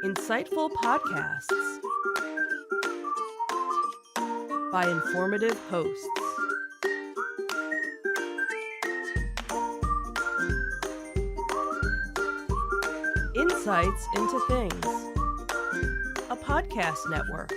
Insightful podcasts by informative hosts. Insights into Things, a podcast network.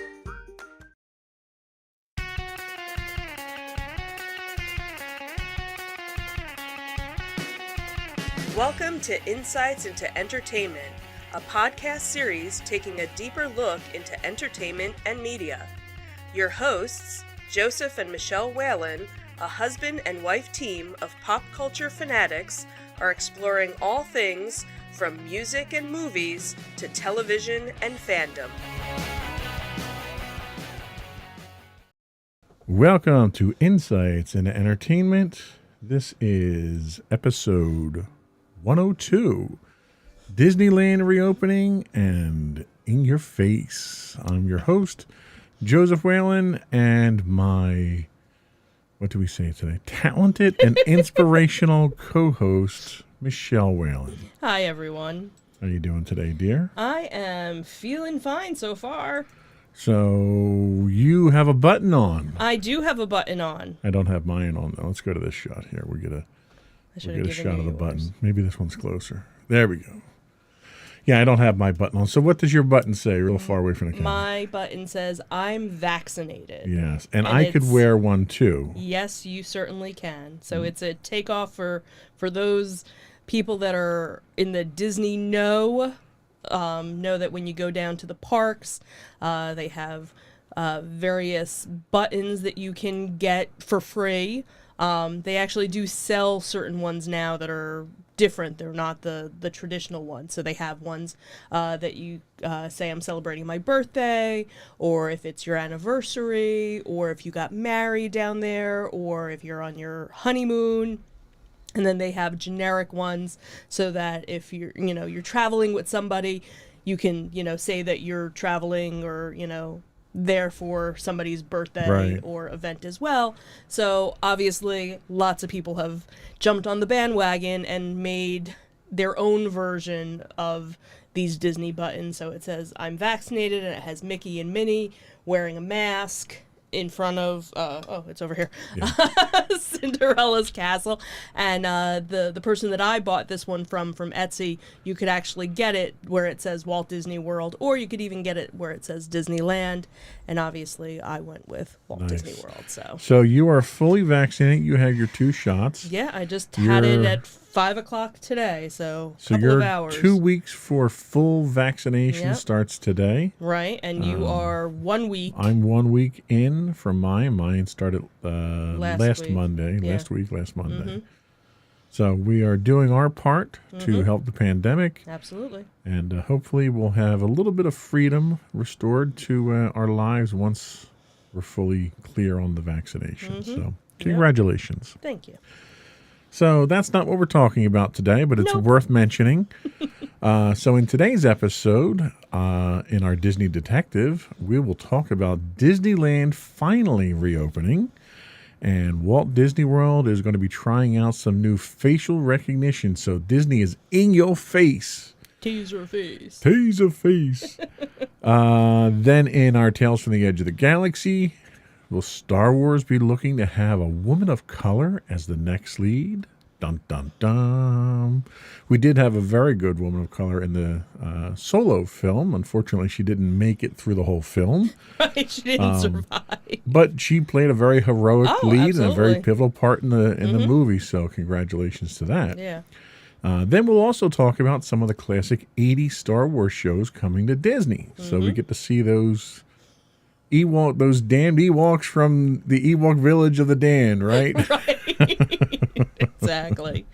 Welcome to Insights into Entertainment, a podcast series taking a deeper look into entertainment and media. Your hosts, Joseph and Michelle Whalen, a husband and wife team of pop culture fanatics, are exploring all things from music and movies to television and fandom. Welcome to Insights into Entertainment. This is episode 102, Disneyland reopening and in your face. I'm your host, Joseph Whalen, and my, what do we say today? Talented and inspirational co-host, Michelle Whalen. Hi, everyone. How are you doing today, dear? I am feeling fine so far. So you have a button on. I do have a button on. I don't have mine on, though. Let's go to this shot here. We'll get a shot of the button. Maybe this one's closer. There we go. Yeah, I don't have my button on. So what does your button say? Real far away from the camera. My button says, I'm vaccinated. Yes, and I could wear one too. Yes, you certainly can. So it's a takeoff for those people that are in the Disney know that when you go down to the parks, they have various buttons that you can get for free. They actually do sell certain ones now that are different. They're not the traditional ones. So they have ones that you say, I'm celebrating my birthday, or if it's your anniversary, or if you got married down there, or if you're on your honeymoon. And then they have generic ones so that if you're traveling with somebody, you can, say that you're traveling or, there for somebody's birthday or event as well. So obviously lots of people have jumped on the bandwagon and made their own version of these Disney buttons. So it says, I'm vaccinated, and it has Mickey and Minnie wearing a mask in front of it's over here, Cinderella's castle. And the person that I bought this one from Etsy, you could actually get it where it says Walt Disney World, or you could even get it where it says Disneyland. And obviously I went with Walt Disney World. So you are fully vaccinated. You have your 2 shots. Yeah, I just had it at 5 o'clock today, so a couple your of hours. 2 weeks for full vaccination starts today. Right, and you are 1 week. I'm 1 week in from mine. Mine started last Monday. Yeah. Last Monday. Mm-hmm. So we are doing our part to help the pandemic. Absolutely. And hopefully we'll have a little bit of freedom restored to our lives once we're fully clear on the vaccination. So congratulations. Thank you. So that's not what we're talking about today, but it's worth mentioning. So in today's episode, in our Disney Detective, we will talk about Disneyland finally reopening. And Walt Disney World is going to be trying out some new facial recognition. So Disney is in your face. Teaser face. Teaser face. Then in our Tales from the Edge of the Galaxy, will Star Wars be looking to have a woman of color as the next lead? Dun, dun, dun. We did have a very good woman of color in the Solo film. Unfortunately, she didn't make it through the whole film. Right, she didn't survive. But she played a very heroic lead absolutely. and a very pivotal part in the movie, so congratulations to that. Yeah. Then we'll also talk about some of the classic 80s Star Wars shows coming to Disney. So we get to see those damned Ewoks from the Ewok village of the Dan, right? Right. Exactly.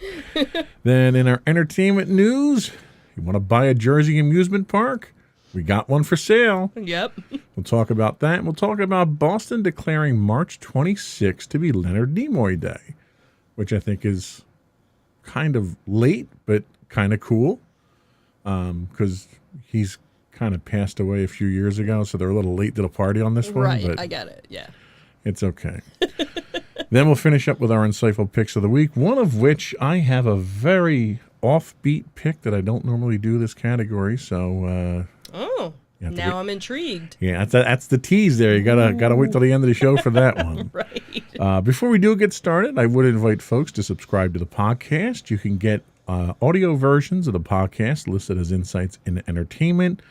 Then in our entertainment news, you want to buy a Jersey amusement park? We got one for sale. Yep. We'll talk about that. We'll talk about Boston declaring March 26th to be Leonard Nimoy Day, which I think is kind of late, but kind of cool, because he's kind of passed away a few years ago, so they're a little late to the party on this one. Right, but I get it, yeah. It's okay. Then we'll finish up with our insightful picks of the week, one of which I have a very offbeat pick that I don't normally do this category. So now I'm intrigued. Yeah, that's the tease there. You gotta wait till the end of the show for that one. Right. Before we do get started, I would invite folks to subscribe to the podcast. You can get audio versions of the podcast listed as Insights into Entertainment.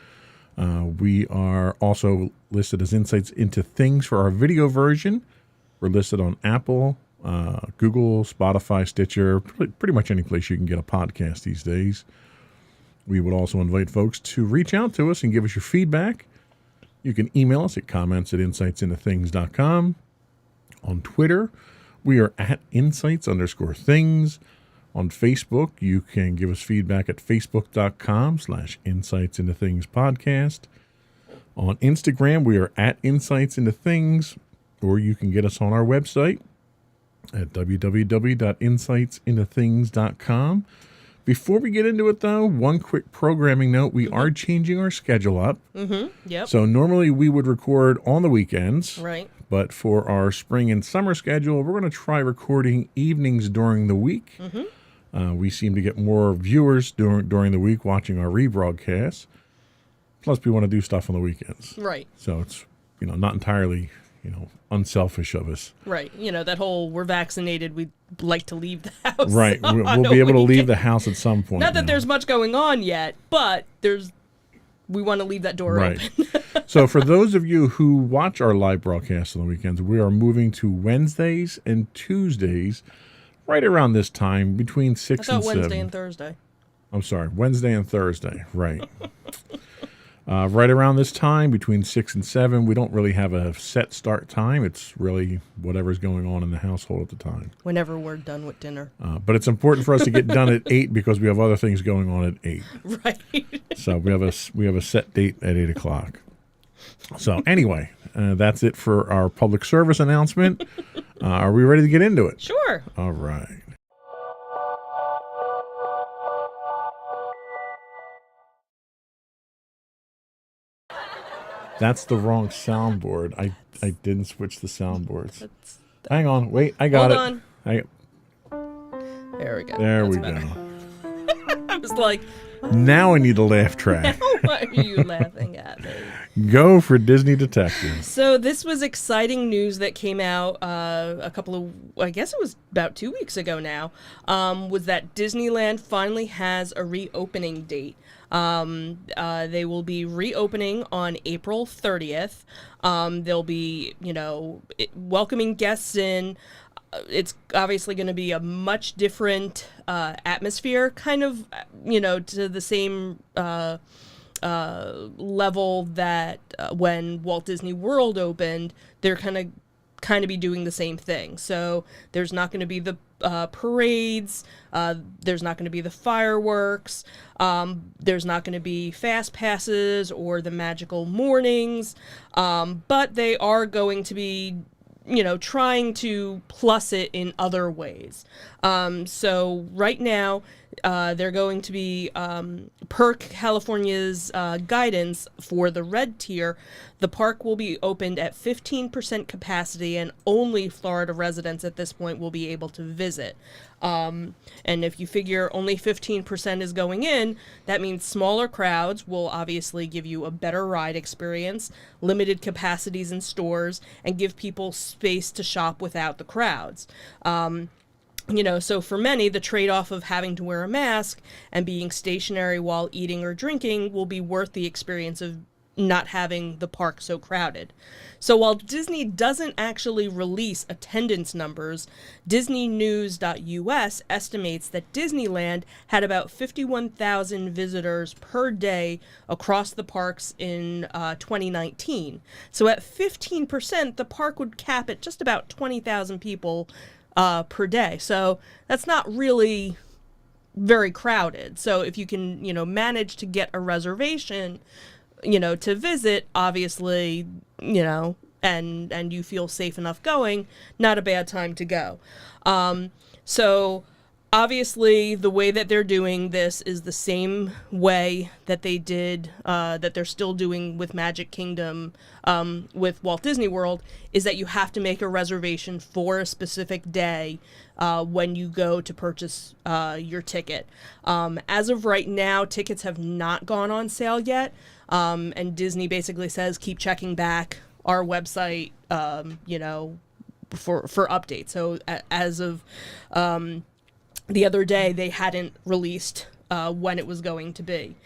We are also listed as Insights into Things for our video version. We're listed on Apple, Google, Spotify, Stitcher, pretty much any place you can get a podcast these days. We would also invite folks to reach out to us and give us your feedback. You can email us at comments@insightsintothings.com. On Twitter, we are at insights_things. On Facebook, you can give us feedback at facebook.com/insightsintothingspodcast. On Instagram, we are at insightsintothings, or you can get us on our website at www.insightsintothings.com. Before we get into it, though, one quick programming note. We are changing our schedule up. Yep. So normally we would record on the weekends. Right. But for our spring and summer schedule, we're going to try recording evenings during the week. We seem to get more viewers during the week watching our rebroadcasts. Plus, we want to do stuff on the weekends. Right. So it's, not entirely, unselfish of us. Right. That whole we're vaccinated, we'd like to leave the house. Right. We'll be able to leave the house at some point. Not that there's much going on yet, but we want to leave that door open. So for those of you who watch our live broadcasts on the weekends, we are moving to Wednesdays and Tuesdays right around this time between 6 and 7. Wednesday and Thursday. I'm sorry, Wednesday and Thursday, right. Right around this time, between 6 and 7, we don't really have a set start time. It's really whatever's going on in the household at the time. Whenever we're done with dinner. But it's important for us to get done at 8 because we have other things going on at 8. Right. So we have a set date at 8 o'clock. So anyway, that's it for our public service announcement. Are we ready to get into it? Sure. All right. That's the wrong soundboard. I didn't switch the soundboards. Hang on. Wait, I got it. Hold on. There we go. There That's we better. go. I was like, Now I need a laugh track. why are you laughing at me? Go for Disney Detective. So this was exciting news that came out I guess it was about 2 weeks ago now, was that Disneyland finally has a reopening date. They will be reopening on April 30th. They'll be, welcoming guests in. It's obviously going to be a much different atmosphere, kind of, to the same level that when Walt Disney World opened, they're kind of be doing the same thing. So there's not going to be the parades, there's not going to be the fireworks, there's not going to be fast passes or the magical mornings, but they are going to be trying to plus it in other ways. So right now, they're going to be, per California's guidance for the red tier, the park will be opened at 15% capacity and only Florida residents at this point will be able to visit. And if you figure only 15% is going in, that means smaller crowds will obviously give you a better ride experience, limited capacities in stores, and give people space to shop without the crowds. So for many, the trade-off of having to wear a mask and being stationary while eating or drinking will be worth the experience of not having the park so crowded. So while Disney doesn't actually release attendance numbers, DisneyNews.us estimates that Disneyland had about 51,000 visitors per day across the parks in 2019. So at 15%, the park would cap at just about 20,000 people per day. So that's not really very crowded. So if you can, manage to get a reservation, to visit, obviously, and you feel safe enough going, not a bad time to go. So Obviously, the way that they're doing this is the same way that they did, that they're still doing with Magic Kingdom, with Walt Disney World, is that you have to make a reservation for a specific day when you go to purchase your ticket. As of right now, tickets have not gone on sale yet, and Disney basically says keep checking back our website, for updates. So as of the other day, they hadn't released when it was going to be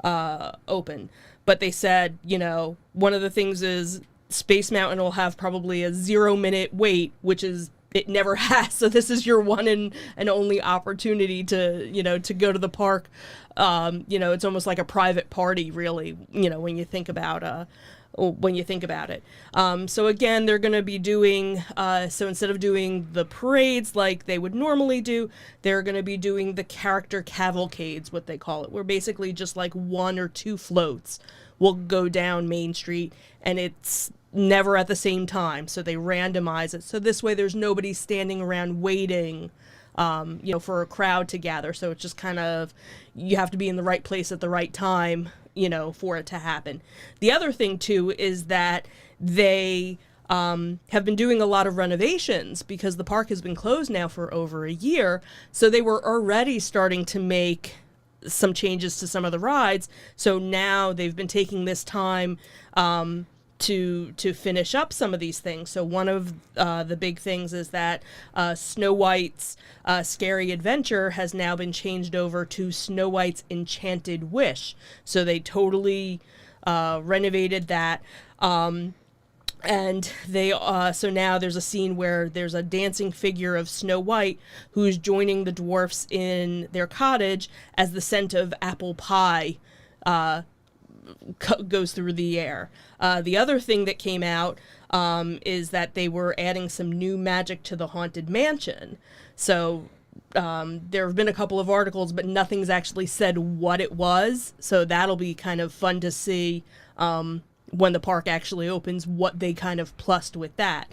open. But they said, one of the things is Space Mountain will have probably a 0-minute wait, which is it never has. So this is your one and only opportunity to, to go to the park. It's almost like a private party, really, when you think about it. So again, they're going to be doing, so instead of doing the parades like they would normally do, they're going to be doing the character cavalcades, what they call it, where basically just like 1 or 2 floats will go down Main Street, and it's never at the same time. So they randomize it. So this way there's nobody standing around waiting, for a crowd to gather. So it's just kind of, you have to be in the right place at the right time, for it to happen. The other thing, too, is that they have been doing a lot of renovations because the park has been closed now for over a year. So they were already starting to make some changes to some of the rides. So now they've been taking this time to finish up some of these things. So one of the big things is that Snow White's Scary Adventure has now been changed over to Snow White's Enchanted Wish. So they totally renovated that. And they so now there's a scene where there's a dancing figure of Snow White who's joining the dwarfs in their cottage as the scent of apple pie goes through the air. The other thing that came out is that they were adding some new magic to the Haunted Mansion. So there have been a couple of articles, but nothing's actually said what it was. So that'll be kind of fun to see when the park actually opens, what they kind of plussed with that.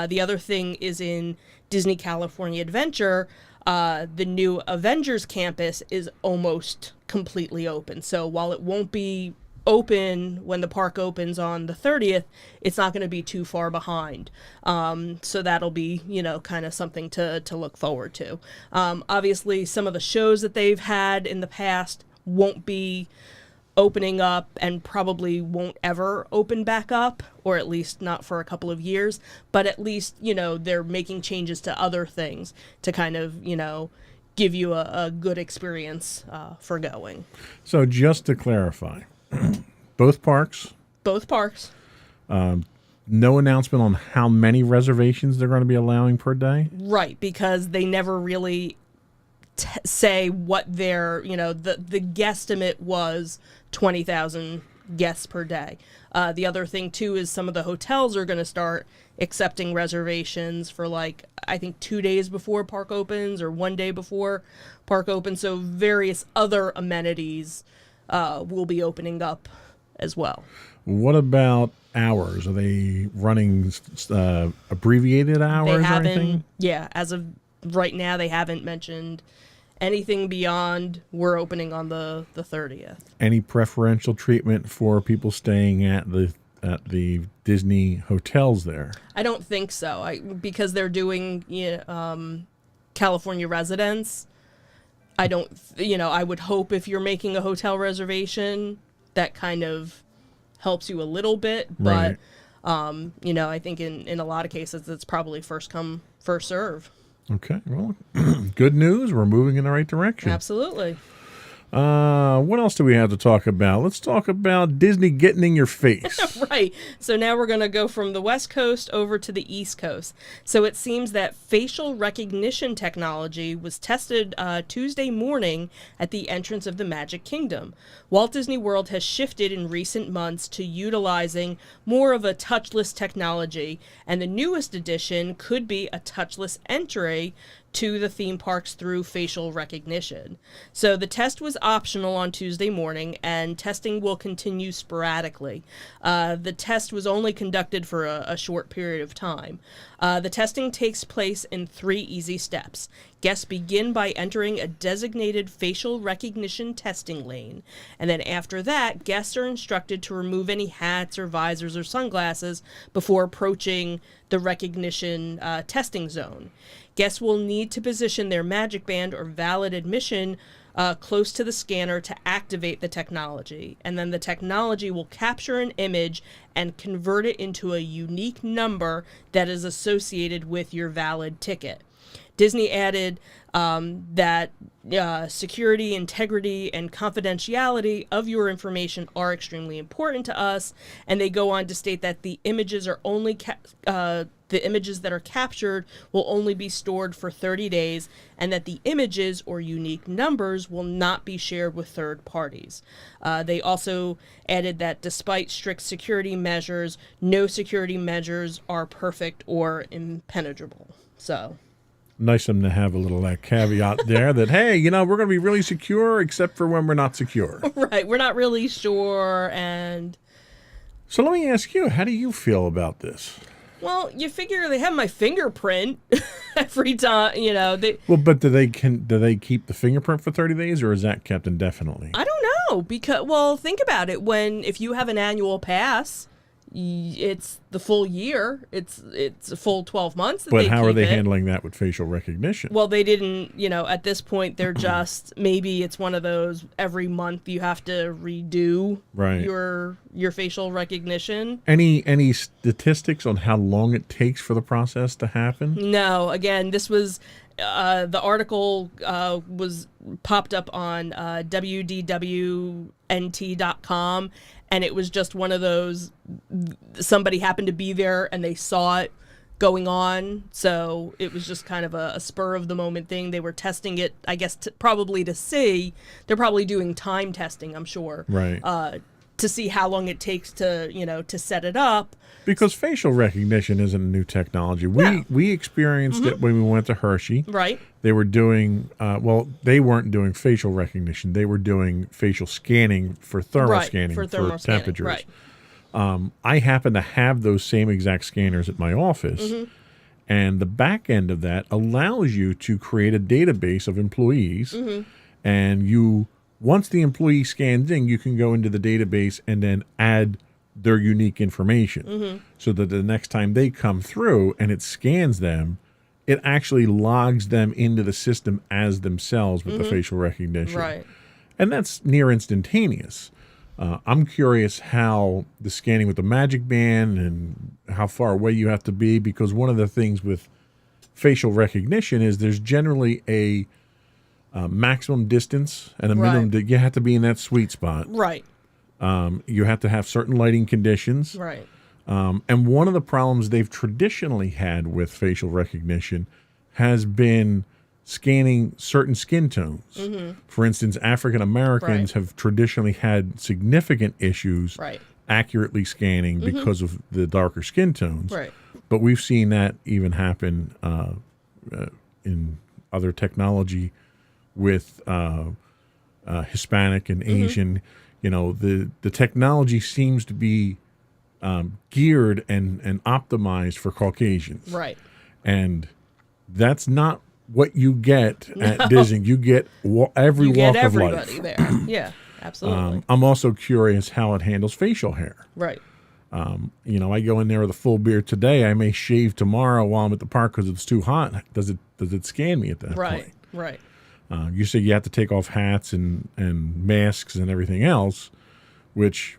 The other thing is in Disney California Adventure, the new Avengers campus is almost completely open. So while it won't be open when the park opens on the 30th, it's not going to be too far behind. So that'll be, kind of something to look forward to. Obviously, some of the shows that they've had in the past won't be opening up and probably won't ever open back up, or at least not for a couple of years. But at least, they're making changes to other things to kind of, give you a good experience for going. So just to clarify, both parks? Both parks. No announcement on how many reservations they're going to be allowing per day? Right, because they never really say what their, the guesstimate was 20,000 guests per day. The other thing, too, is some of the hotels are going to start accepting reservations for, I think 2 days before park opens or 1 day before park opens. So various other amenities will be opening up as well. What about hours? Are they running abbreviated hours or anything? Yeah, as of right now, they haven't mentioned anything beyond we're opening on the 30th. Any preferential treatment for people staying at the Disney hotels there? I don't think so. Because they're doing California residents. I don't, I would hope if you're making a hotel reservation, that kind of helps you a little bit. But, right. I think in a lot of cases, it's probably first come, first serve. Okay. Well, good news. We're moving in the right direction. Absolutely. What else do we have to talk about? Let's talk about Disney getting in your face. Right. So now we're going to go from the West Coast over to the East Coast. So it seems that facial recognition technology was tested Tuesday morning at the entrance of the Magic Kingdom. Walt Disney World has shifted in recent months to utilizing more of a touchless technology, and the newest addition could be a touchless entry to the theme parks through facial recognition. So the test was optional on Tuesday morning, and testing will continue sporadically. The test was only conducted for a short period of time. The testing takes place in 3 easy steps. Guests begin by entering a designated facial recognition testing lane, and then after that, guests are instructed to remove any hats or visors or sunglasses before approaching the recognition testing zone. Guests will need to position their magic band or valid admission close to the scanner to activate the technology, and then the technology will capture an image and convert it into a unique number that is associated with your valid ticket. Disney added that security, integrity, and confidentiality of your information are extremely important to us, and they go on to state that the images are only the images that are captured will only be stored for 30 days, and that the images or unique numbers will not be shared with third parties. They also added that despite strict security measures, no security measures are perfect or impenetrable. So nice of them to have a little caveat there that, hey, we're going to be really secure except for when we're not secure. Right, we're not really sure. And so let me ask you, how do you feel about this? Well, you figure they have my fingerprint every time, Well, but do they keep the fingerprint for 30 days, or is that kept indefinitely? I don't know, because, think about it. If you have an annual pass, it's the full year. It's a full 12 months. But how are they handling that with facial recognition? Well, they didn't, at this point, they're just, maybe it's one of those every month you have to redo your facial recognition. Any statistics on how long it takes for the process to happen? No, again, this was, the article was popped up on wdwnt.com, and it was just one of those, somebody happened to be there and they saw it going on. So it was just kind of a spur of the moment thing. They were testing it, I guess, probably to see. They're probably doing time testing, I'm sure. Right. To see how long it takes to, to set it up. Because facial recognition isn't a new technology. We experienced it when we went to Hershey. Right. They were doing, they weren't doing facial recognition. They were doing facial scanning for thermal scanning for temperatures. Right. I happen to have those same exact scanners at my office. And the back end of that allows you to create a database of employees. And once the employee scans in, you can go into the database and then add their unique information so that the next time they come through and it scans them, it actually logs them into the system as themselves with the facial recognition. Right. And that's near instantaneous. I'm curious how the scanning with the magic band and how far away you have to be, because one of the things with facial recognition is there's generally a maximum distance and a minimum that you have to be in that sweet spot. Right. You have to have certain lighting conditions. Right. And one of the problems they've traditionally had with facial recognition has been scanning certain skin tones. For instance, African Americans have traditionally had significant issues accurately scanning because of the darker skin tones. Right. But we've seen that even happen in other technology with Hispanic and Asian. The technology seems to be geared and optimized for Caucasians. Right. And that's not what you get at Disney. You get every walk of life. You get everybody there. Yeah, absolutely. I'm also curious how it handles facial hair. Right. I go in there with a full beard today. I may shave tomorrow while I'm at the park because it's too hot. Does it scan me at that point? Right. You say you have to take off hats and masks and everything else, which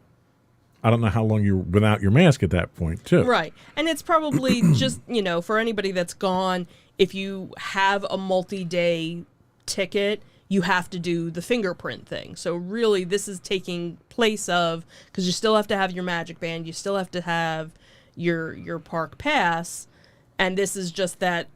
I don't know how long you're without your mask at that point, too. Right. And it's probably just, for anybody that's gone, if you have a multi-day ticket, you have to do the fingerprint thing. So really, this is taking place of, because you still have to have your magic band, you still have to have your park pass, and this is just that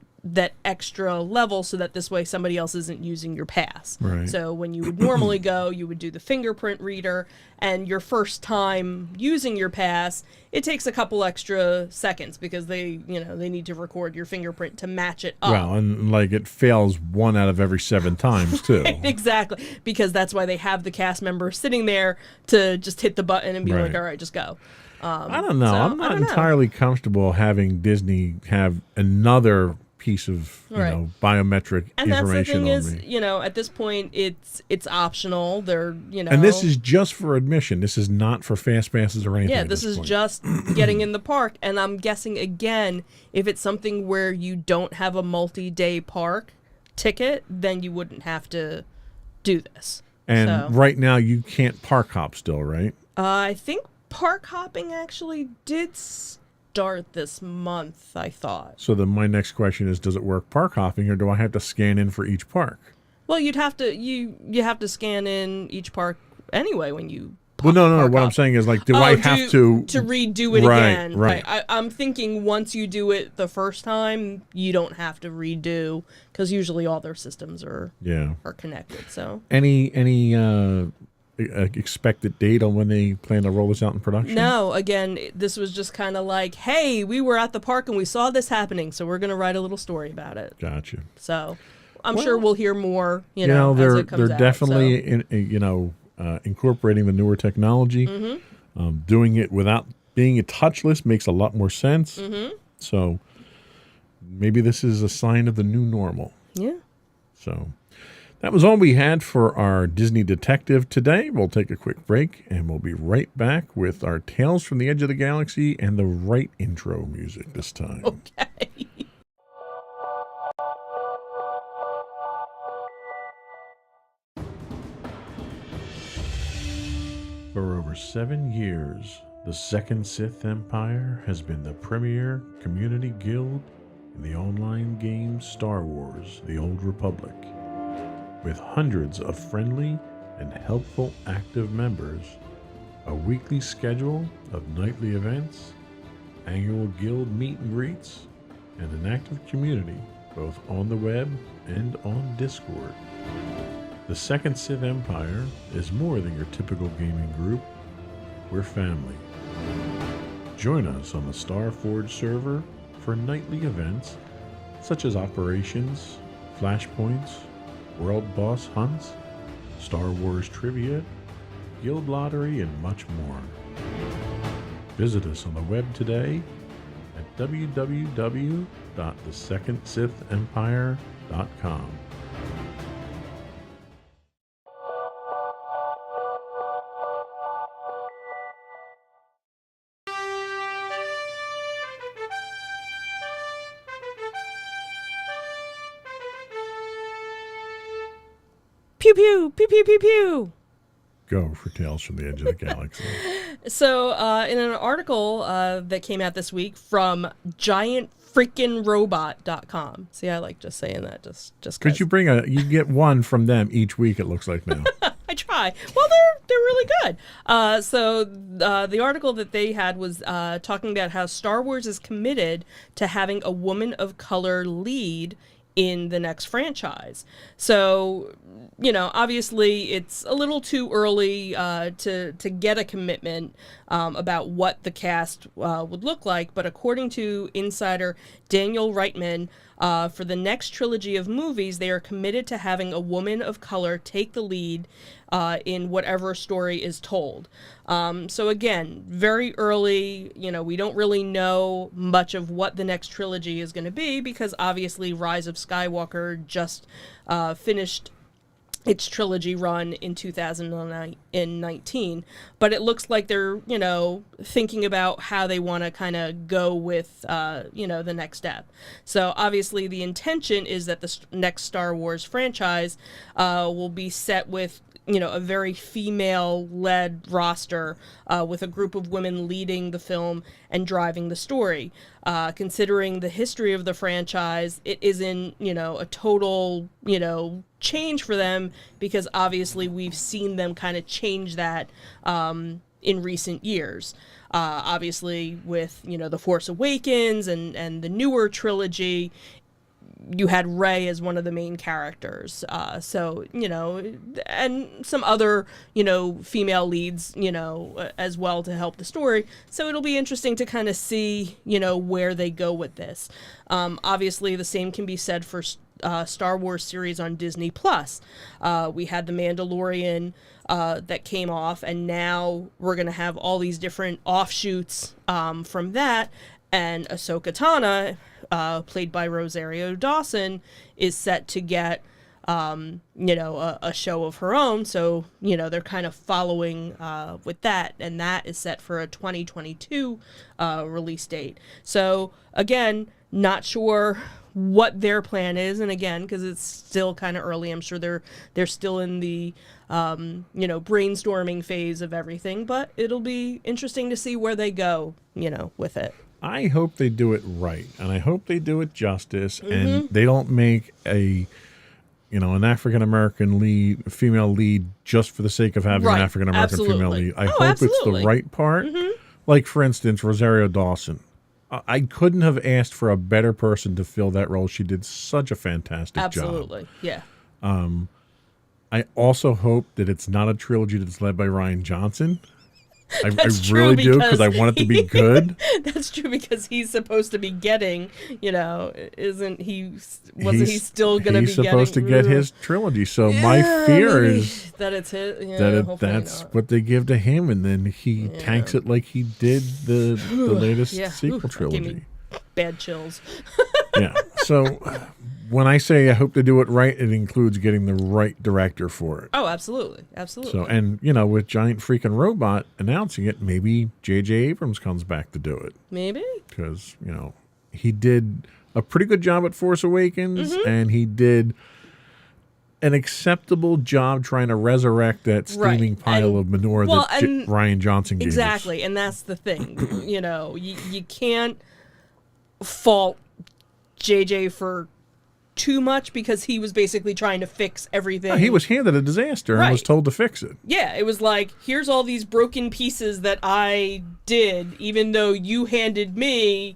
extra level so that this way somebody else isn't using your pass. Right. So when you would normally go, you would do the fingerprint reader, and your first time using your pass, it takes a couple extra seconds because they need to record your fingerprint to match it up. Well, and it fails 1 out of every 7 times too. Exactly, because that's why they have the cast member sitting there to just hit the button and be like, all right, just go. I don't know. I'm not entirely comfortable having Disney have another piece of Right. biometric And that's the information thing on is, me. at this point, it's optional. They're, And this is just for admission. This is not for fast passes or anything. yeah, at this is point. just getting in the park. And I'm guessing, again, if it's something where you don't have a multi-day park ticket, then you wouldn't have to do this. And So, right now, you can't park hop still, right? I think park hopping actually did start this month, I thought. So then my next question is, does it work park hopping, or do I have to scan in for each park? Well, you'd have to you have to scan in each park anyway when you Well, no. park What hop. I'm saying is, like, do I have to redo it Right, again? right. I'm thinking once you do it the first time, you don't have to redo because usually all their systems are connected. So Any expected date on when they plan to roll this out in production? no, again, this was just kind of like, hey, we were at the park and we saw this happening, so we're gonna write a little story about it. Gotcha. So I'm sure we'll hear more. As they're it comes out. definitely incorporating the newer technology. Doing it without being touchless makes a lot more sense. So maybe this is a sign of the new normal. Yeah. So that was all we had for our Disney Detective today. We'll take a quick break, and we'll be right back with our Tales from the Edge of the Galaxy and the right intro music this time. Okay. For over 7 years, the Second Sith Empire has been the premier community guild in the online game Star Wars: The Old Republic. With hundreds of friendly and helpful active members, a weekly schedule of nightly events, annual guild meet and greets, and an active community both on the web and on Discord. The Second Sith Empire is more than your typical gaming group. We're family. Join us on the Starforge server for nightly events such as operations, flashpoints, world boss hunts, Star Wars trivia, guild lottery, and much more. Visit us on the web today at www.thesecondsithempire.com. Pew pew pew pew pew pew. Go for Tales from the Edge of the Galaxy. So, in an article that came out this week from giantfreakinrobot.com. See, I like just saying that just Could you you get one from them each week, it looks like now. I try. Well, they're really good. So the article that they had was talking about how Star Wars is committed to having a woman of color lead in the next franchise. So, obviously it's a little too early to get a commitment about what the cast would look like, but according to insider Daniel Reitman, for the next trilogy of movies, they are committed to having a woman of color take the lead in whatever story is told. So again, very early, we don't really know much of what the next trilogy is going to be because obviously Rise of Skywalker just finished its trilogy run in 2019, but it looks like they're, thinking about how they want to kind of go with, the next step. So obviously the intention is that the next Star Wars franchise will be set with, a very female-led roster with a group of women leading the film and driving the story. Considering the history of the franchise, it isn't, a total, change for them because obviously we've seen them kind of change that in recent years. Obviously with, The Force Awakens and the newer trilogy, you had Rey as one of the main characters. So, and some other, female leads, as well to help the story. So it'll be interesting to kind of see, where they go with this. Obviously, the same can be said for Star Wars series on Disney+. We had The Mandalorian that came off, and now we're going to have all these different offshoots from that. And Ahsoka Tano, played by Rosario Dawson, is set to get a show of her own. So, they're kind of following with that, and that is set for a 2022 release date. So, again, not sure what their plan is, and again, because it's still kind of early, I'm sure they're still in the brainstorming phase of everything, but it'll be interesting to see where they go, with it. I hope they do it right, and I hope they do it justice, and they don't make an African-American female lead just for the sake of having an African-American female lead. I hope it's the right part. Like, for instance, Rosario Dawson. I couldn't have asked for a better person to fill that role. She did such a fantastic job. Absolutely, yeah. I also hope that it's not a trilogy that's led by Rian Johnson. I really do, because I want it to be good. That's true, because he's supposed to be getting, wasn't he still going to be getting? He's supposed to get his trilogy. So my fear is that it's his, that's not. what they give to him, and then he tanks it like he did the latest sequel trilogy. Gave me bad chills. Yeah. So when I say I hope they do it right, it includes getting the right director for it. Oh, absolutely. Absolutely. So, and, with Giant Freaking Robot announcing it, maybe J.J. Abrams comes back to do it. Maybe. Because, he did a pretty good job at Force Awakens, and he did an acceptable job trying to resurrect that steaming pile of manure that Rian Johnson gave us. Exactly, and that's the thing. You can't fault J.J. for too much, because he was basically trying to fix everything. He was handed a disaster and was told to fix it. Yeah, it was like, here's all these broken pieces that I did, even though you handed me,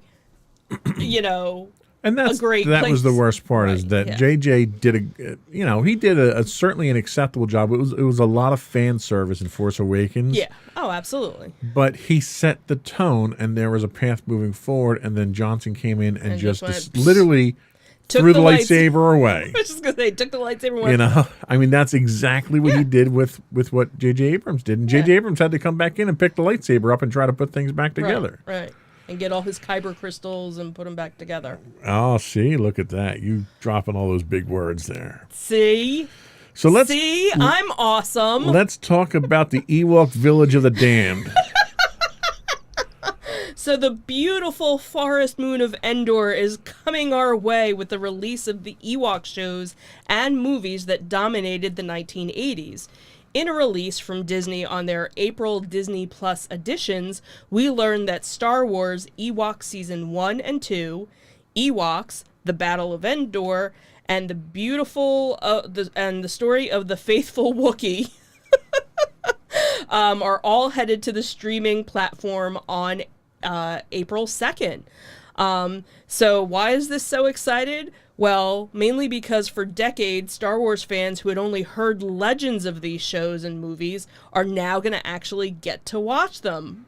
and that's a great that place. Was the worst part, is that JJ did he did a certainly an acceptable job. It was a lot of fan service in Force Awakens. Yeah. Oh, absolutely. But he set the tone, and there was a path moving forward, and then Johnson came in and just literally threw the lightsaber away. I was just going to say, took the lightsaber away. I mean, that's exactly what he did with what J.J. Abrams did. And J.J. Abrams had to come back in and pick the lightsaber up and try to put things back together. Right. And get all his kyber crystals and put them back together. Oh, see? Look at that. You dropping all those big words there. See? So I'm awesome. Let's talk about the Ewok Village of the Damned. So the beautiful forest moon of Endor is coming our way with the release of the Ewok shows and movies that dominated the 1980s. In a release from Disney on their April Disney Plus editions, we learned that Star Wars Ewok Season 1 and 2, Ewoks, The Battle of Endor, and the story of the faithful Wookiee are all headed to the streaming platform on April 2nd. So why is this so excited? Well, mainly because for decades, Star Wars fans who had only heard legends of these shows and movies are now going to actually get to watch them.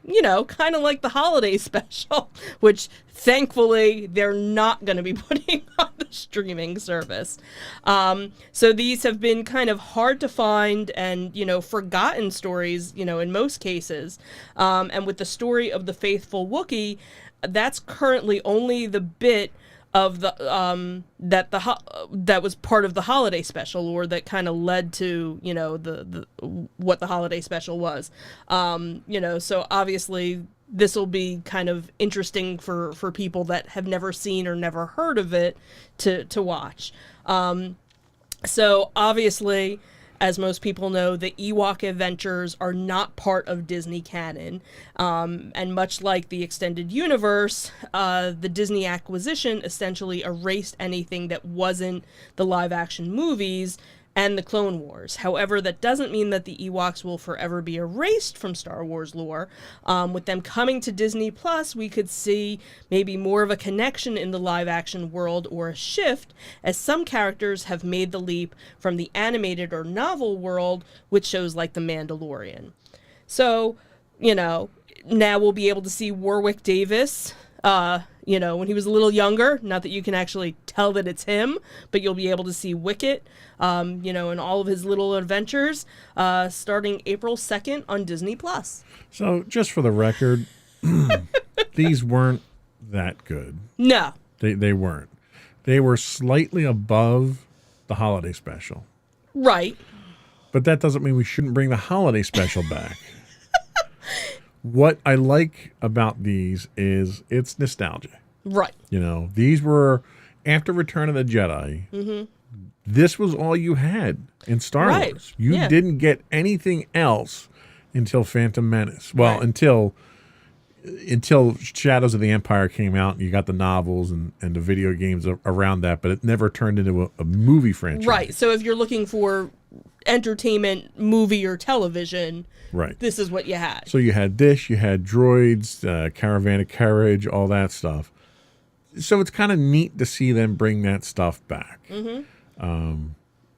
Kind of like the holiday special, which thankfully they're not going to be putting on the streaming service. So these have been kind of hard to find and, forgotten stories, in most cases. And with the story of the faithful Wookiee, that's currently only the bit of the that was part of the holiday special, or that kind of led to the what the holiday special was. So obviously this will be kind of interesting for people that have never seen or never heard of it to watch. So obviously, as most people know, the Ewok adventures are not part of Disney canon. And much like the extended universe, the Disney acquisition essentially erased anything that wasn't the live-action movies and the Clone Wars. However, that doesn't mean that the Ewoks will forever be erased from Star Wars lore. With them coming to Disney Plus, we could see maybe more of a connection in the live-action world, or a shift, as some characters have made the leap from the animated or novel world with shows like The Mandalorian. So, now we'll be able to see Warwick Davis, when he was a little younger. Not that you can actually tell that it's him, but you'll be able to see Wicket, in all of his little adventures, starting April 2nd on Disney Plus. So, just for the record, these weren't that good. No. They weren't. They were slightly above the holiday special. Right. But that doesn't mean we shouldn't bring the holiday special back. What I like about these is it's nostalgia. Right. You know, these were after Return of the Jedi. Mm-hmm. This was all you had in Star Wars. You didn't get anything else until Phantom Menace. Well, until Shadows of the Empire came out, and you got the novels and the video games around that, but it never turned into a movie franchise. Right. So if you're looking for entertainment, movie, or television, right, this is what you had. So you had this, you had droids, Caravan of Courage, all that stuff. So it's kind of neat to see them bring that stuff back. Mm-hmm.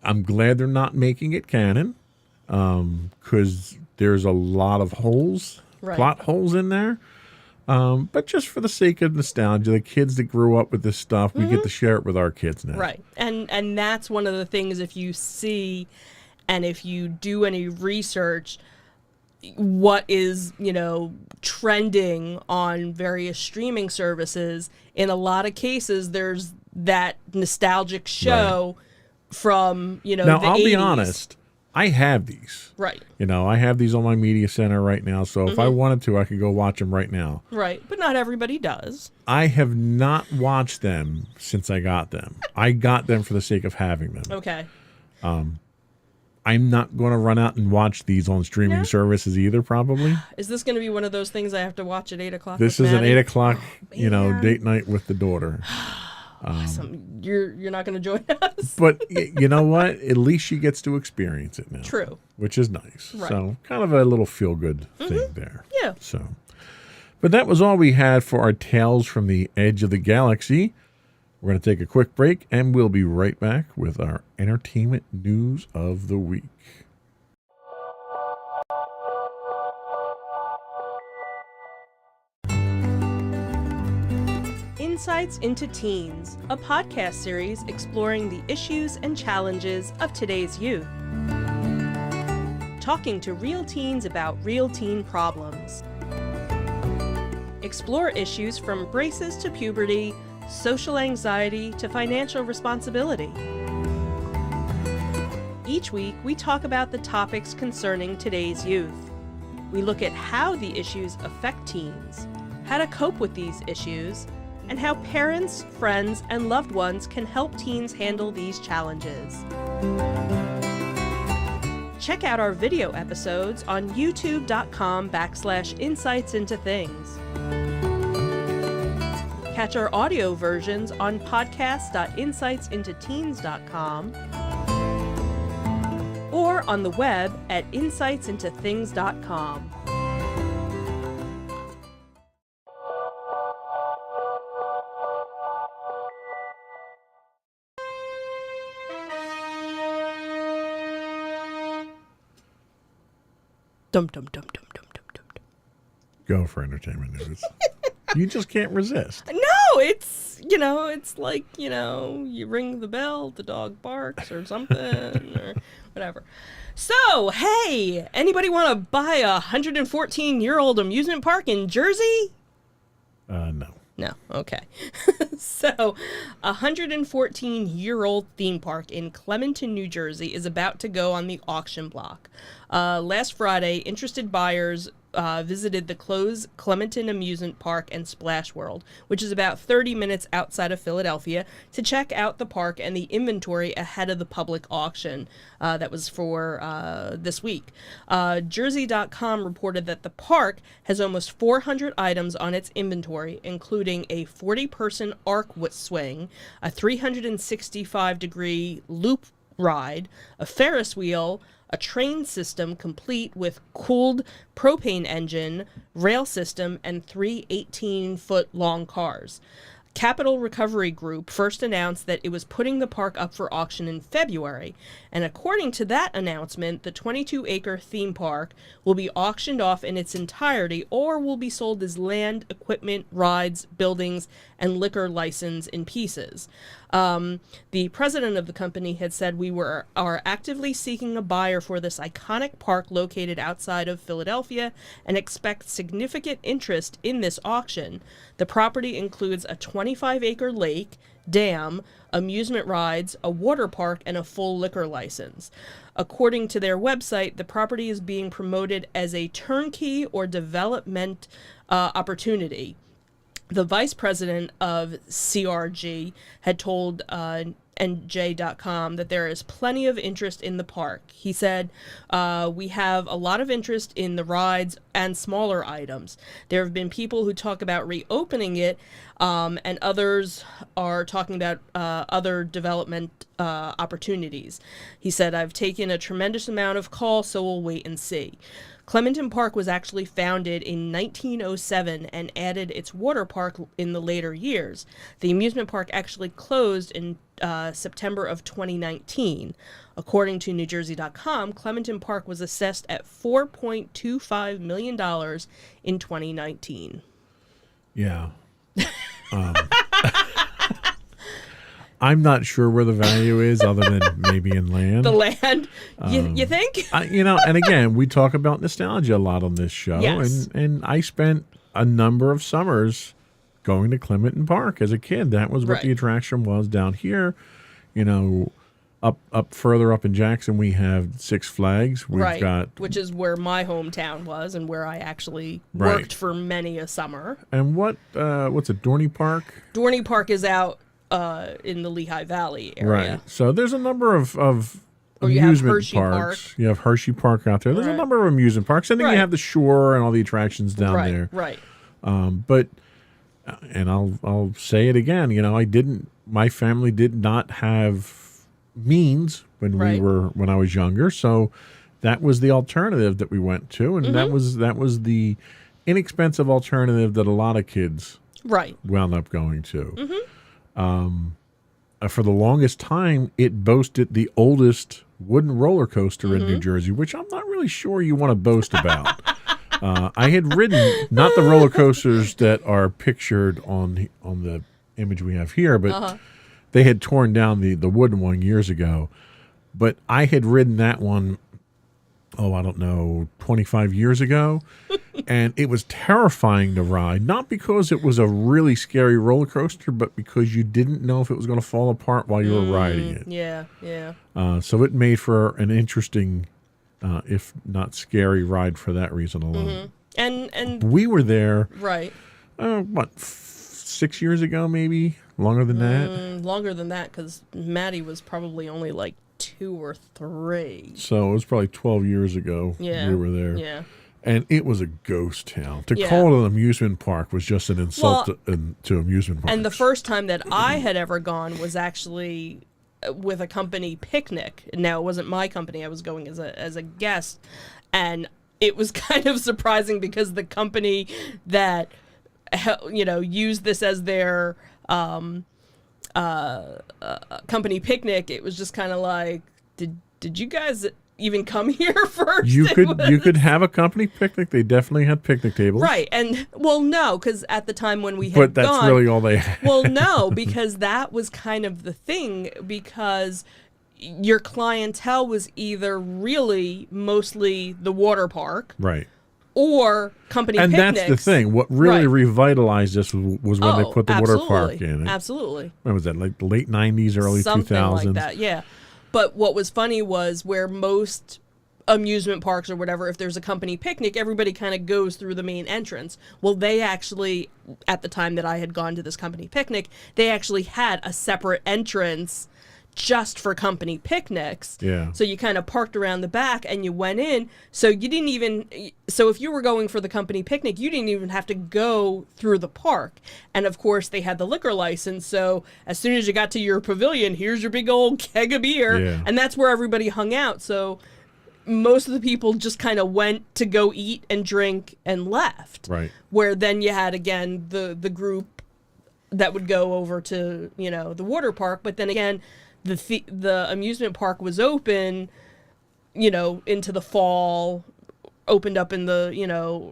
I'm glad they're not making it canon, because there's a lot of holes, plot holes in there. But just for the sake of nostalgia, the kids that grew up with this stuff, we get to share it with our kids now. Right. And that's one of the things, if you see and if you do any research, what is, trending on various streaming services, in a lot of cases, there's that nostalgic show from, now, the I'll 80s. be honest. I have these. Right. I have these on my media center right now. So if I wanted to, I could go watch them right now. Right. But not everybody does. I have not watched them since I got them. I got them for the sake of having them. Okay. I'm not going to run out and watch these on streaming services either, probably. Is this going to be one of those things I have to watch at 8 o'clock? This is an 8 o'clock, date night with the daughter. Awesome. You're not going to join us? But you know what? At least she gets to experience it now. True. Which is nice. Right. So kind of a little feel-good thing there. Yeah. So, but that was all we had for our Tales from the Edge of the Galaxy. We're going to take a quick break, and we'll be right back with our entertainment news of the week. Insights into Teens, a podcast series exploring the issues and challenges of today's youth. Talking to real teens about real teen problems. Explore issues from braces to puberty, social anxiety to financial responsibility. Each week, we talk about the topics concerning today's youth. We look at how the issues affect teens, how to cope with these issues, and how parents, friends, and loved ones can help teens handle these challenges. Check out our video episodes on youtube.com/insightsintothings. Catch our audio versions on podcast.insightsintoteens.com or on the web at insightsintothings.com. Dum dum dum dum dum dum dum. Go for entertainment news. You just can't resist. No, it's like, you ring the bell, the dog barks or something or whatever. So, hey, anybody want to buy a 114-year-old amusement park in Jersey? No. No, okay. So, a 114-year-old theme park in Clementon, New Jersey is about to go on the auction block. Last Friday, interested buyers visited the closed Clementon Amusement Park and Splash World, which is about 30 minutes outside of Philadelphia, to check out the park and the inventory ahead of the public auction that was for this week. Jersey.com reported that the park has almost 400 items on its inventory, including a 40-person arc swing, a 365-degree loop ride, a Ferris wheel, a train system complete with cooled propane engine, rail system, and 3 18-foot-long cars. Capital Recovery Group first announced that it was putting the park up for auction in February, and according to that announcement, the 22-acre theme park will be auctioned off in its entirety or will be sold as land, equipment, rides, buildings, and liquor license in pieces. The president of the company had said, "We are actively seeking a buyer for this iconic park located outside of Philadelphia and expect significant interest in this auction. The property includes a 25-acre lake, dam, amusement rides, a water park, and a full liquor license. According to their website, the property is being promoted as a turnkey or development opportunity. The vice president of CRG had told NJ.com that there is plenty of interest in the park. He said, we have a lot of interest in the rides and smaller items. There have been people who talk about reopening it, and others are talking about other development opportunities. He said, I've taken a tremendous amount of calls, so we'll wait and see. Clementon Park was actually founded in 1907 and added its water park in the later years. The amusement park actually closed in September of 2019. According to NewJersey.com, Clementon Park was assessed at $4.25 million in 2019. Yeah. I'm not sure where the value is other than maybe in land. The land? You think? And again, we talk about nostalgia a lot on this show. Yes. And I spent a number of summers going to Clementon Park as a kid. That was what the attraction was down here. Up further up in Jackson, we have Six Flags. We've got, which is where my hometown was and where I actually worked for many a summer. And what's it, Dorney Park? Dorney Park is out in the Lehigh Valley area. Right. So there's a number of amusement parks. You have Hershey Park out there. There's a number of amusement parks. And then you have the shore and all the attractions down there. Right. But and I'll say it again, my family did not have means when I was younger. So that was the alternative that we went to, and that was the inexpensive alternative that a lot of kids wound up going to. For the longest time, it boasted the oldest wooden roller coaster in New Jersey, which I'm not really sure you want to boast about. I had ridden, not the roller coasters that are pictured on the image we have here, but they had torn down the wooden one years ago. But I had ridden that one, 25 years ago. And it was terrifying to ride, not because it was a really scary roller coaster, but because you didn't know if it was going to fall apart while you were riding it. Yeah. So it made for an interesting, if not scary, ride for that reason alone. And we were there, 6 years ago, maybe longer than that. Longer than that, because Maddie was probably only like 2 or 3. So it was probably 12 years ago. We were there. Yeah. And it was a ghost town. To call it an amusement park was just an insult to amusement parks. And the first time that I had ever gone was actually with a company picnic. Now, it wasn't my company. I was going as a guest. And it was kind of surprising because the company that, used this as their company picnic, it was just kind of like, did you guys even come here first? You could have a company picnic. They definitely had picnic tables. Right. And, no, because at the time when we had gone... But that's really all they had. Well, no, because that was kind of the thing, because your clientele was either really mostly the water park... Right. Or company picnics. And that's the thing. What really revitalized this was when they put the water park in. Absolutely. When was that? Like the late 90s, early 2000s? Something like that, yeah. But what was funny was where most amusement parks or whatever, if there's a company picnic, everybody kind of goes through the main entrance. Well, they actually, at the time that I had gone to this company picnic, they actually had a separate entrance just for company picnics. Yeah. So you kind of parked around the back and you went in. So if you were going for the company picnic, you didn't even have to go through the park. And of course they had the liquor license. So as soon as you got to your pavilion, here's your big old keg of beer. Yeah. And that's where everybody hung out. So most of the people just kind of went to go eat and drink and left. Right. Where then you had, again, the group that would go over to, the water park. But then again, the amusement park was open, into the fall, opened up in the,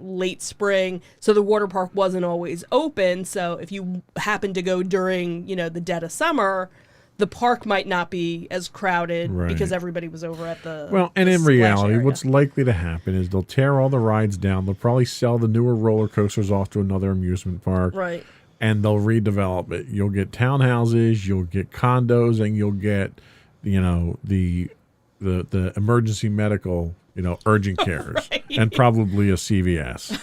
late spring. So the water park wasn't always open. So if you happened to go during, the dead of summer, the park might not be as crowded because everybody was over at the and the in reality, area. what's likely to happen is they'll tear all the rides down. They'll probably sell the newer roller coasters off to another amusement park. Right. and they'll redevelop it. You'll get townhouses, you'll get condos, and you'll get, the emergency medical, urgent cares, Right. and probably a CVS.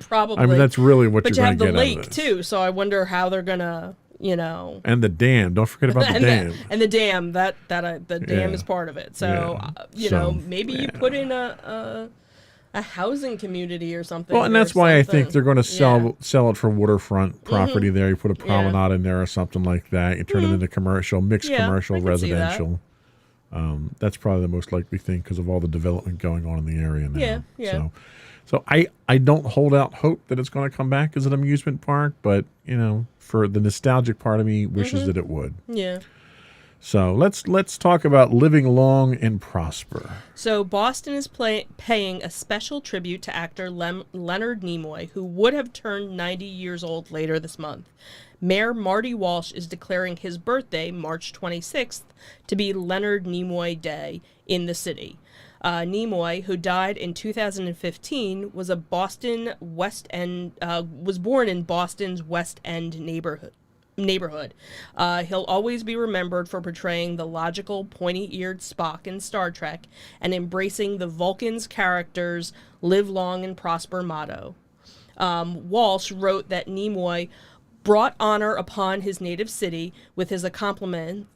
Probably. I mean, that's really what but you're you going have to the get out of lake this. too, so I wonder how they're gonna, And the dam. Don't forget about the dam. and the dam. The dam is part of it. So maybe you put in a housing community or something. Well, and that's why I think they're going to sell it for waterfront property there. You put a promenade in there or something like that. You turn it into commercial, mixed commercial, I can see that. residential. That's probably the most likely thing because of all the development going on in the area now. Yeah. So I don't hold out hope that it's going to come back as an amusement park, but for the nostalgic part of me wishes that it would. Yeah. So let's talk about living long and prosper. So Boston is paying a special tribute to actor Leonard Nimoy, who would have turned 90 years old later this month. Mayor Marty Walsh is declaring his birthday, March 26th, to be Leonard Nimoy Day in the city. Nimoy, who died in 2015, was was born in Boston's West End neighborhood. He'll always be remembered for portraying the logical, pointy-eared Spock in Star Trek and embracing the Vulcan's character's "Live Long and Prosper" motto. Walsh wrote that Nimoy brought honor upon his native city with his accomplishments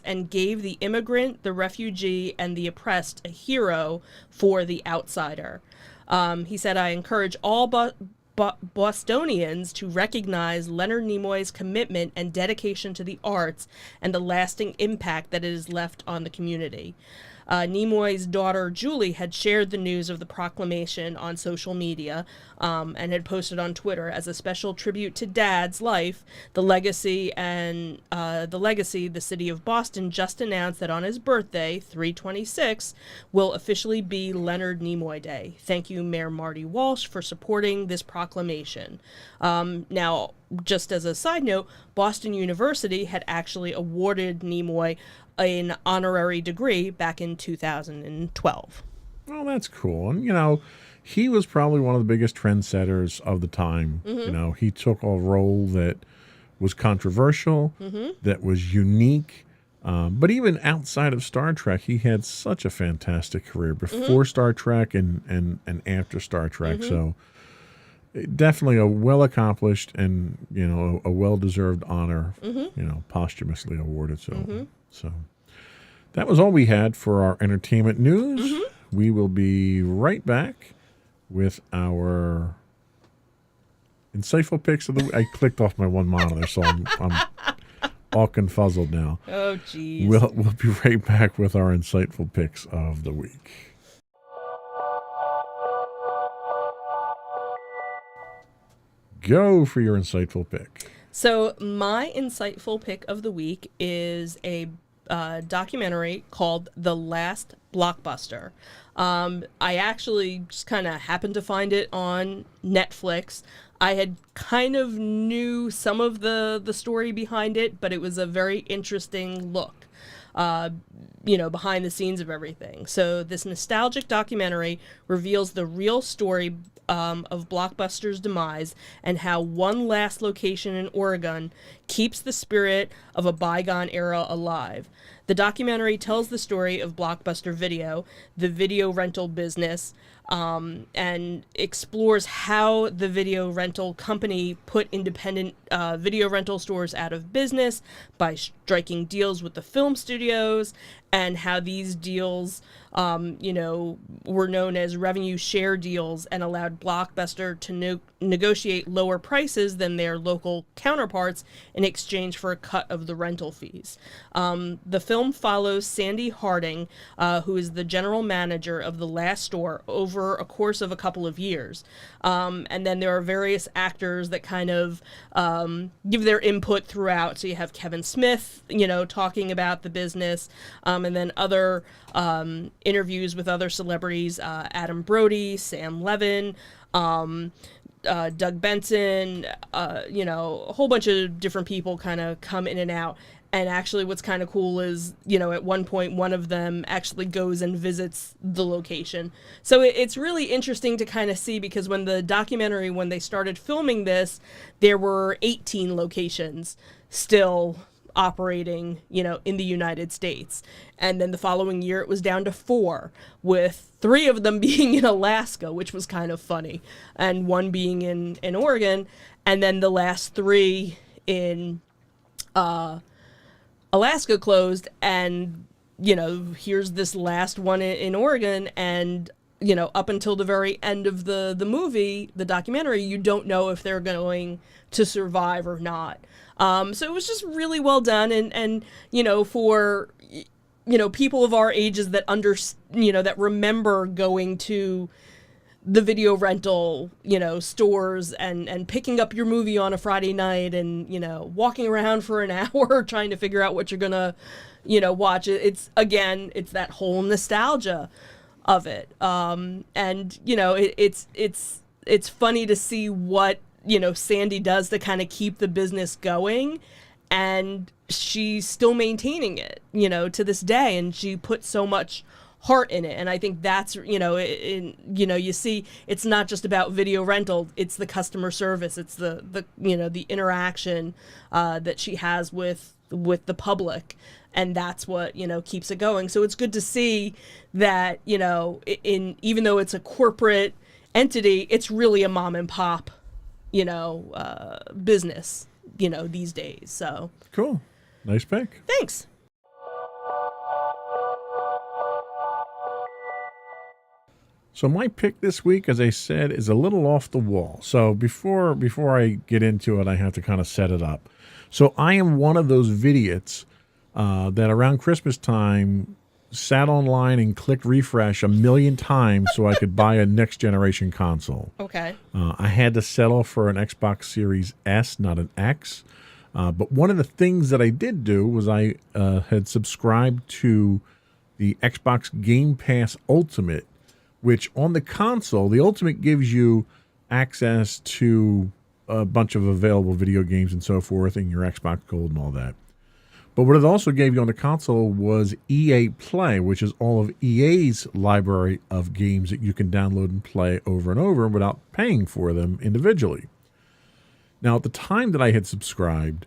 and gave the immigrant, the refugee, and the oppressed a hero for the outsider. He said, "I encourage all Bostonians to recognize Leonard Nimoy's commitment and dedication to the arts and the lasting impact that it has left on the community." Nimoy's daughter, Julie, had shared the news of the proclamation on social media and had posted on Twitter as a special tribute to Dad's life, the legacy, the city of Boston just announced that on his birthday, 3/26, will officially be Leonard Nimoy Day. Thank you, Mayor Marty Walsh, for supporting this proclamation. Now, just as a side note, Boston University had actually awarded Nimoy an honorary degree back in 2012. Well, that's cool. And, he was probably one of the biggest trendsetters of the time. He took a role that was controversial, that was unique. But even outside of Star Trek, he had such a fantastic career before Star Trek and after Star Trek. So definitely a well-accomplished and, a well-deserved honor, posthumously awarded. So that was all we had for our entertainment news. We will be right back with our insightful picks of the week. I clicked off my one monitor, so I'm all confuzzled now. Oh, geez. We'll be right back with our insightful picks of the week. Go for your insightful pick. So my insightful pick of the week is a documentary called The Last Blockbuster. I actually just kind of happened to find it on Netflix. I had kind of knew some of the story behind it, but it was a very interesting look, behind the scenes of everything. So this nostalgic documentary reveals the real story of Blockbuster's demise and how one last location in Oregon keeps the spirit of a bygone era alive. The documentary tells the story of Blockbuster Video, the video rental business, and explores how the video rental company put independent video rental stores out of business by striking deals with the film studios, and how these deals, were known as revenue share deals and allowed Blockbuster to negotiate lower prices than their local counterparts in exchange for a cut of the rental fees. The film follows Sandy Harding, who is the general manager of the last store, over a course of a couple of years. And then there are various actors that kind of give their input throughout. So you have Kevin Smith, talking about the business, and then other interviews with other celebrities, Adam Brody, Sam Levin, Doug Benson, a whole bunch of different people kind of come in and out. And actually what's kind of cool is, at one point, one of them actually goes and visits the location. So it's really interesting to kind of see, because when they started filming this, there were 18 locations still operating, in the United States. And then the following year it was down to 4, with 3 of them being in Alaska, which was kind of funny, and 1 being in Oregon, and then the last 3 in Alaska closed, and here's this last one in Oregon, and up until the very end of the movie, the documentary, you don't know if they're going to survive or not. So it was just really well done, and for people of our ages that that remember going to the video rental, stores and picking up your movie on a Friday night and, walking around for an hour trying to figure out what you're gonna, watch. It's that whole nostalgia of it. It's funny to see what, Sandy does to kind of keep the business going, and she's still maintaining it, to this day, and she put so much heart in it. And I think that's, you see, it's not just about video rental, it's the customer service, it's the interaction that she has with the public, and that's what, keeps it going. So it's good to see that, even though it's a corporate entity, it's really a mom and pop, business, these days. So cool. Nice pick. Thanks. So my pick this week, as I said, is a little off the wall. So before I get into it, I have to kind of set it up. So I am one of those idiots that around Christmas time sat online and clicked refresh 1,000,000 times so I could buy a next generation console. Okay. I had to settle for an Xbox Series S, not an X. But one of the things that I did do was I had subscribed to the Xbox Game Pass Ultimate, which on the console, the Ultimate gives you access to a bunch of available video games and so forth, and your Xbox Gold and all that. But what it also gave you on the console was EA Play, which is all of EA's library of games that you can download and play over and over without paying for them individually. Now, at the time that I had subscribed,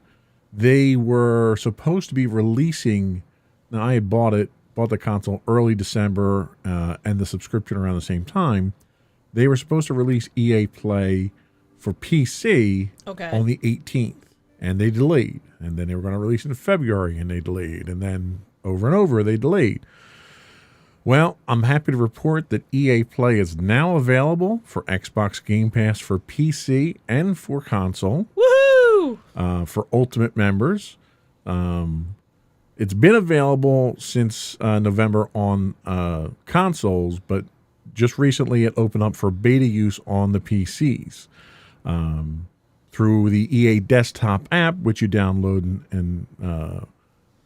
they were supposed to be releasing. Now, I had bought the console early December and the subscription around the same time. They were supposed to release EA Play for PC on the 18th, and they delayed. And then they were going to release it in February, and they delayed. And then over they delayed. Well, I'm happy to report that EA Play is now available for Xbox Game Pass for PC and for console. Woohoo! For Ultimate members. It's been available since November on consoles, but just recently it opened up for beta use on the PCs through the EA Desktop app, which you download and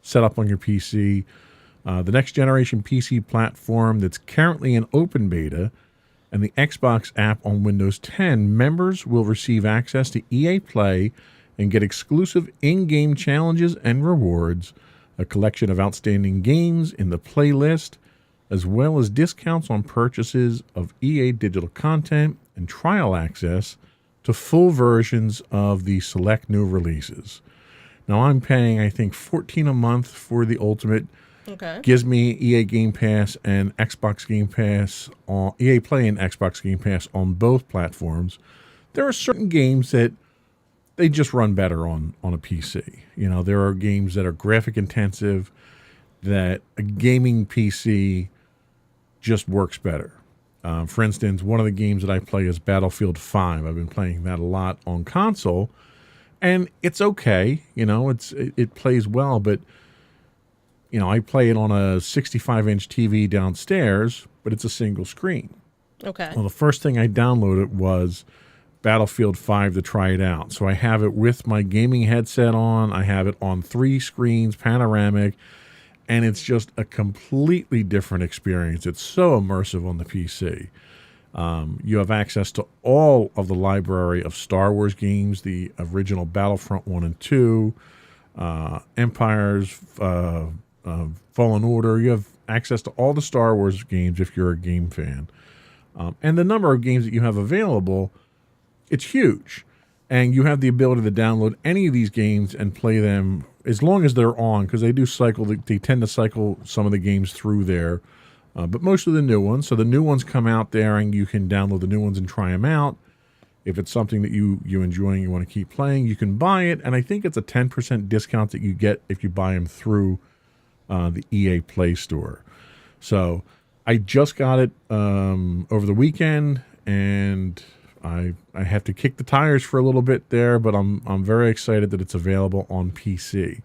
set up on your PC. The next generation PC platform that's currently in open beta, and the Xbox app on Windows 10, members will receive access to EA Play and get exclusive in-game challenges and rewards, a collection of outstanding games in the playlist, as well as discounts on purchases of EA digital content and trial access to full versions of the select new releases. Now, I'm paying, I think, $14 a month for the Ultimate. Okay. Gives me EA Game Pass and Xbox Game Pass on EA Play and Xbox Game Pass on both platforms. There are certain games that they just run better on a PC. There are games that are graphic intensive that a gaming PC just works better. For instance, one of the games that I play is Battlefield 5. I've been playing that a lot on console, and it's okay. It plays well, but I play it on a 65-inch TV downstairs, but it's a single screen. Okay. Well, the first thing I downloaded was Battlefield 5 to try it out. So I have it with my gaming headset on. I have it on 3 screens, panoramic, and it's just a completely different experience. It's so immersive on the PC. You have access to all of the library of Star Wars games, the original Battlefront 1 and 2, Empires, Fallen Order. You have access to all the Star Wars games if you're a game fan. And the number of games that you have available, it's huge. And you have the ability to download any of these games and play them as long as they're on, because they tend to cycle some of the games through there, but most of the new ones. So the new ones come out there, and you can download the new ones and try them out. If it's something that you enjoy and you want to keep playing, you can buy it. And I think it's a 10% discount that you get if you buy them through the EA Play Store. So I just got it over the weekend, and I have to kick the tires for a little bit there, but I'm very excited that it's available on PC.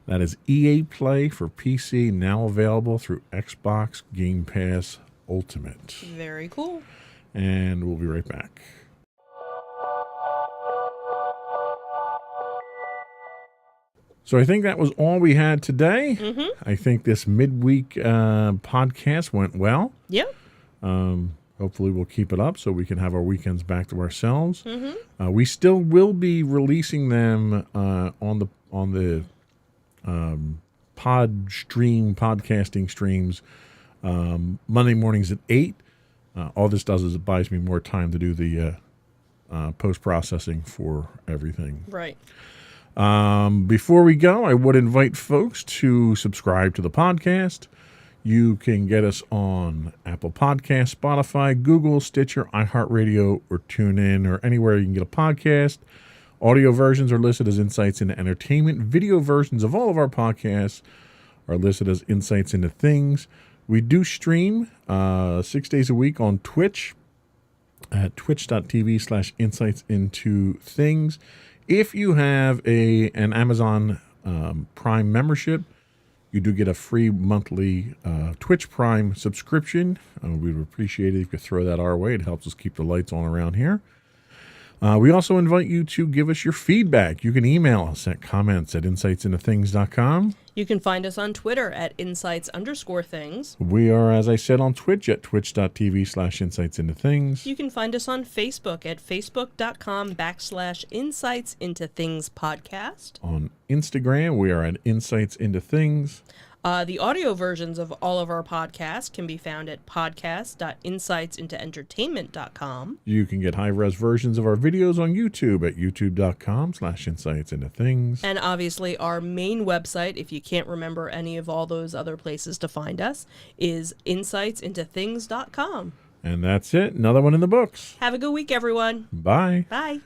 That is EA Play for PC, now available through Xbox Game Pass Ultimate. Very cool. And we'll be right back. So I think that was all we had today. Mm-hmm. I think this midweek podcast went well. Yep. Hopefully we'll keep it up so we can have our weekends back to ourselves. Mm-hmm. We still will be releasing them on the podcasting streams Monday mornings at 8. All this does is it buys me more time to do the post-processing for everything. Right. Before we go, I would invite folks to subscribe to the podcast. You can get us on Apple Podcasts, Spotify, Google, Stitcher, iHeartRadio, or TuneIn, or anywhere you can get a podcast. Audio versions are listed as Insights into Entertainment. Video versions of all of our podcasts are listed as Insights into Things. We do stream 6 days a week on Twitch at twitch.tv/insightsintothings. If you have an Amazon Prime membership, you do get a free monthly Twitch Prime subscription. We would appreciate it if you could throw that our way. It helps us keep the lights on around here. We also invite you to give us your feedback. You can email us at comments@insightsintothings.com. You can find us on Twitter at insights_things. We are, as I said, on Twitch at twitch.tv/insightsintothings. You can find us on Facebook at facebook.com/insightsintothingspodcast. On Instagram, we are at Insights Into Things. The audio versions of all of our podcasts can be found at podcast.insightsintoentertainment.com. You can get high-res versions of our videos on YouTube at youtube.com/insightsintothings. And obviously our main website, if you can't remember any of all those other places to find us, is insightsintothings.com. And that's it. Another one in the books. Have a good week, everyone. Bye. Bye.